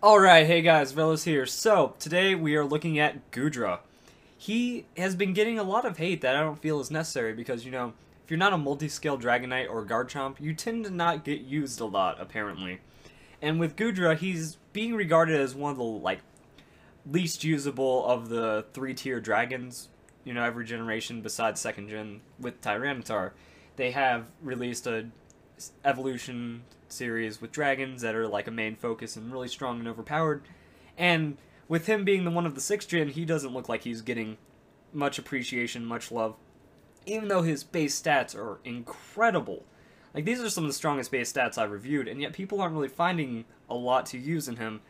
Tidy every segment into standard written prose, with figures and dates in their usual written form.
Alright, hey guys, Velos here. So, today we are looking at Goodra. He has been getting a lot of hate that I don't feel is necessary because, if you're not a Multiscale Dragonite or Garchomp, you tend to not get used a lot, apparently. And with Goodra, he's being regarded as one of the, least usable of the three-tier dragons, every generation besides second gen with Tyranitar. They have released a evolution series with dragons that are like a main focus and really strong and overpowered. And with him being the one of the 6th gen, he doesn't look like he's getting much appreciation, much love, even though his base stats are incredible. Like, these are some of the strongest base stats I've reviewed, and yet people aren't really finding a lot to use in him.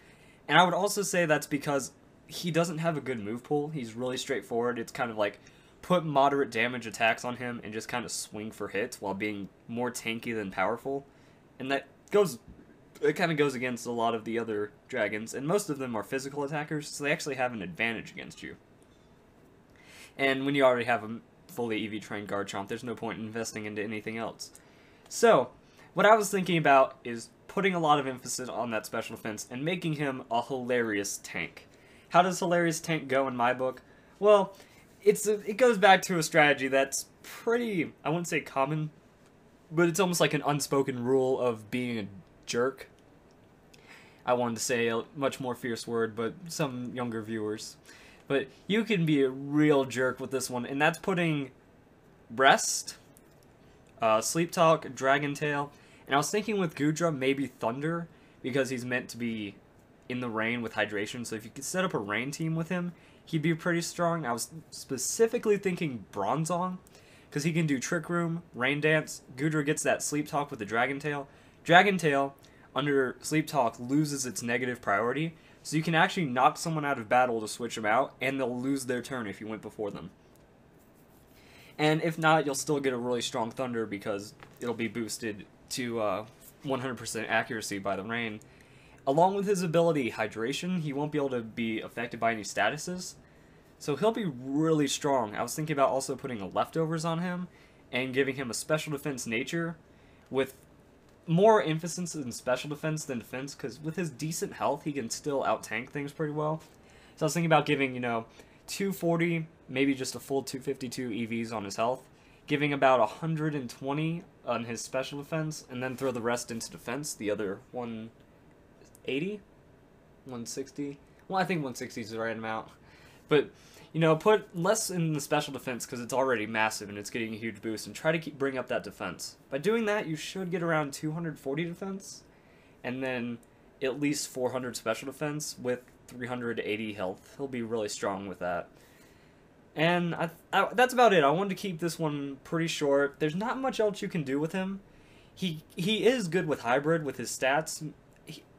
And I would also say that's because he doesn't have a good move pool. He's really straightforward. It's kind of like put moderate damage attacks on him and just kind of swing for hits while being more tanky than powerful. And it kind of goes against a lot of the other dragons, and most of them are physical attackers, so they actually have an advantage against you. And when you already have a fully EV trained Garchomp, there's no point in investing into anything else. So, what I was thinking about is putting a lot of emphasis on that special defense and making him a hilarious tank. How does hilarious tank go in my book? Well, it goes back to a strategy that's pretty, I wouldn't say common, but it's almost like an unspoken rule of being a jerk. I wanted to say a much more fierce word, but some younger viewers. But you can be a real jerk with this one, and that's putting Rest, Sleep Talk, Dragon Tail, and I was thinking with Goodra, maybe Thunder, because he's meant to be in the rain with hydration, so if you could set up a rain team with him, he'd be pretty strong. I was specifically thinking Bronzong, because he can do Trick Room, Rain Dance. Goodra gets that Sleep Talk with the Dragon Tail. Dragon Tail, under Sleep Talk, loses its negative priority, so you can actually knock someone out of battle to switch them out, and they'll lose their turn if you went before them. And if not, you'll still get a really strong Thunder because it'll be boosted to 100% accuracy by the rain. Along with his ability Hydration, he won't be able to be affected by any statuses, so he'll be really strong. I was thinking about also putting a Leftovers on him and giving him a special defense nature with more emphasis in special defense than defense, because with his decent health, he can still out-tank things pretty well. So I was thinking about giving, 240, maybe just a full 252 EVs on his health, giving about 120 on his special defense, and then throw the rest into defense, the other 180? 160? Well, I think 160 is the right amount. But, put less in the special defense because it's already massive and it's getting a huge boost, and try to bring up that defense. By doing that, you should get around 240 defense, and then at least 400 special defense with 380 health. He'll be really strong with that. And that's about it. I wanted to keep this one pretty short. There's not much else you can do with him. He is good with hybrid with his stats.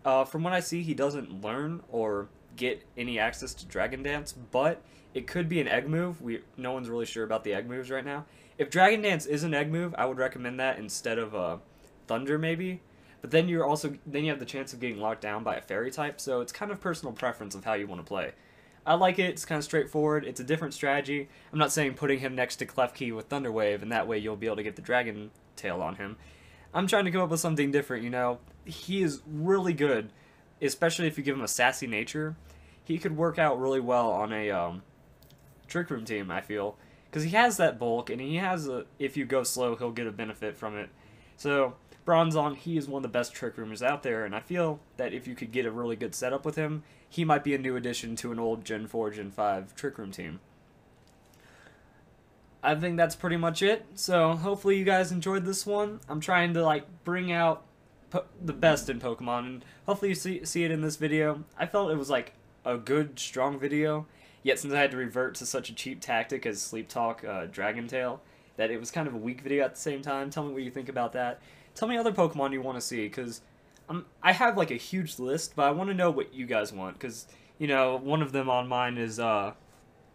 From what I see, he doesn't learn or get any access to Dragon Dance, but it could be an egg move. No one's really sure about the egg moves right now. If Dragon Dance is an egg move, I would recommend that instead of Thunder maybe. But then you have the chance of getting locked down by a fairy type, so it's kind of personal preference of how you want to play. I like it. It's kind of straightforward. It's a different strategy. I'm not saying putting him next to Klefki with Thunder Wave, and that way you'll be able to get the Dragon Tail on him. I'm trying to come up with something different, He is really good, especially if you give him a sassy nature. He could work out really well on a Trick Room team, I feel. Because he has that bulk, and he has if you go slow, he'll get a benefit from it. So, Bronzong, he is one of the best Trick Roomers out there, and I feel that if you could get a really good setup with him, he might be a new addition to an old Gen 4, Gen 5 Trick Room team. I think that's pretty much it. So, hopefully you guys enjoyed this one. I'm trying to, bring out the best in Pokemon, and hopefully you see it in this video. I felt it was, a good, strong video, yet since I had to revert to such a cheap tactic as Sleep Talk, Dragon Tail, that it was kind of a weak video at the same time. Tell me what you think about that. Tell me other Pokemon you want to see, because I have, a huge list, but I want to know what you guys want, because, one of them on mine is, what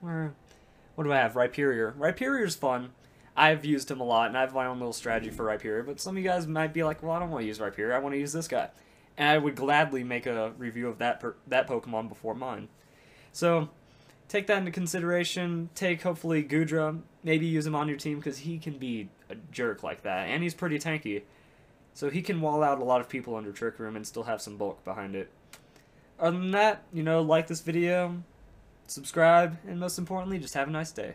do I have? Rhyperior. Rhyperior's fun. I've used him a lot, and I have my own little strategy for Rhyperior, but some of you guys might be like, well, I don't want to use Rhyperior, I want to use this guy. And I would gladly make a review of that Pokemon before mine. So, take that into consideration. Take, hopefully, Goodra. Maybe use him on your team, because he can be a jerk like that, and he's pretty tanky. So he can wall out a lot of people under Trick Room and still have some bulk behind it. Other than that, like this video, subscribe, and most importantly, just have a nice day.